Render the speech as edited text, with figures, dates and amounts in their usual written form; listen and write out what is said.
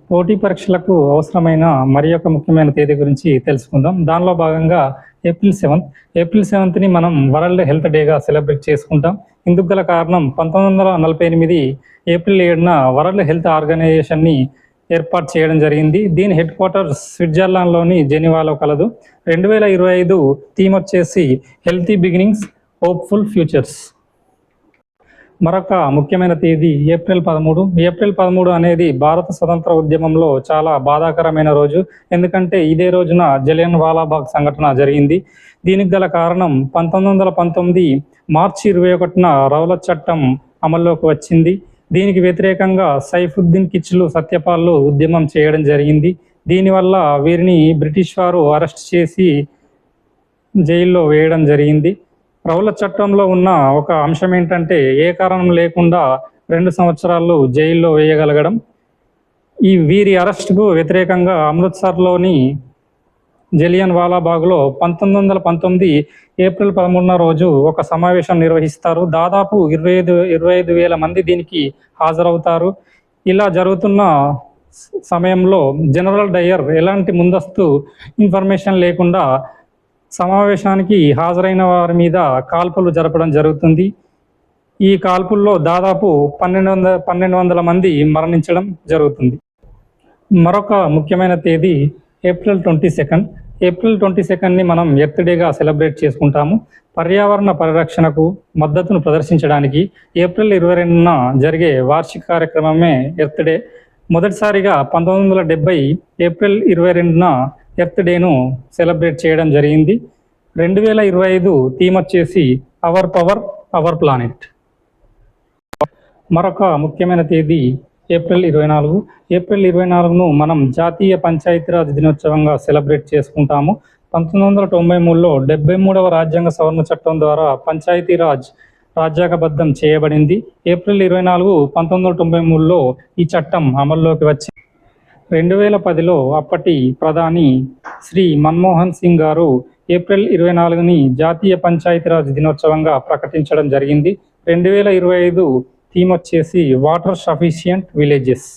పోటీ పరీక్షలకు అవసరమైన మరి ఒక ముఖ్యమైన తేదీ గురించి తెలుసుకుందాం. దానిలో భాగంగా ఏప్రిల్ 7ని మనం వరల్డ్ హెల్త్ డేగా సెలబ్రేట్ చేసుకుంటాం. ఇందుకు గల కారణం 1948 ఏప్రిల్ 7న వరల్డ్ హెల్త్ ఆర్గనైజేషన్ని ఏర్పాటు చేయడం జరిగింది. దీని హెడ్ క్వార్టర్స్ స్విట్జర్లాండ్లోని జెనీవాలో కలదు. 2025 థీమ్ వచ్చేసి హెల్తీ బిగినింగ్స్, హోప్ఫుల్ ఫ్యూచర్స్. మరొక ముఖ్యమైన తేదీ ఏప్రిల్ 13. ఏప్రిల్ 13 అనేది భారత స్వతంత్ర ఉద్యమంలో చాలా బాధాకరమైన రోజు. ఎందుకంటే ఇదే రోజున జలియన్వాలాబాగ్ సంఘటన జరిగింది. దీనికి గల కారణం 1919 మార్చి 21న రౌలత్ చట్టం అమల్లోకి వచ్చింది. దీనికి వ్యతిరేకంగా సైఫుద్దీన్ కిచ్లు, సత్యపాల్లు ఉద్యమం చేయడం జరిగింది. దీనివల్ల వీరిని బ్రిటిష్ వారు అరెస్ట్ చేసి జైల్లో వేయడం జరిగింది. రౌలత్ చట్టంలో ఉన్న ఒక అంశం ఏంటంటే ఏ కారణం లేకుండా 2 సంవత్సరాలు జైల్లో వేయగలగడం. వీరి అరెస్టుకు వ్యతిరేకంగా అమృత్సర్లోని జలియన్వాలాబాగ్లో 1919 ఏప్రిల్ 13న రోజు ఒక సమావేశం నిర్వహిస్తారు. దాదాపు 25,000 మంది దీనికి హాజరవుతారు. ఇలా జరుగుతున్న సమయంలో జనరల్ డయర్ ఎలాంటి ముందస్తు ఇన్ఫర్మేషన్ లేకుండా సమావేశానికి హాజరైన వారి మీద కాల్పులు జరపడం జరుగుతుంది. ఈ కాల్పుల్లో దాదాపు 1200 మంది మరణించడం జరుగుతుంది. మరొక ముఖ్యమైన తేదీ ఏప్రిల్ 22. ఏప్రిల్ 22ని మనం ఎర్త్ డేగా సెలబ్రేట్ చేసుకుంటాము. పర్యావరణ పరిరక్షణకు మద్దతును ప్రదర్శించడానికి ఏప్రిల్ 22న జరిగే వార్షిక కార్యక్రమమే ఎర్త్ డే. మొదటిసారిగా 1970 ఏప్రిల్ 22న ఎర్త్ డేను సెలబ్రేట్ చేయడం జరిగింది. 2025 థీమ్ వచ్చేసి అవర్ పవర్, అవర్ ప్లానెట్. మరొక ముఖ్యమైన తేదీ ఏప్రిల్ 24. ఏప్రిల్ 24ను మనం జాతీయ పంచాయతీరాజ్ దినోత్సవంగా సెలబ్రేట్ చేసుకుంటాము. 1993లో 73వ రాజ్యాంగ సవరణ చట్టం ద్వారా పంచాయతీరాజ్ రాజ్యాంగబద్ధం చేయబడింది. ఏప్రిల్ 24, 1993లో ఈ చట్టం అమల్లోకి వచ్చింది. 2010లో అప్పటి ప్రధాని శ్రీ మన్మోహన్ సింగ్ గారు ఏప్రిల్ 24ని జాతీయ పంచాయతీరాజ్ దినోత్సవంగా ప్రకటించడం జరిగింది. 2025 థీమ్ వచ్చేసి వాటర్ సఫిషియంట్ విలేజెస్.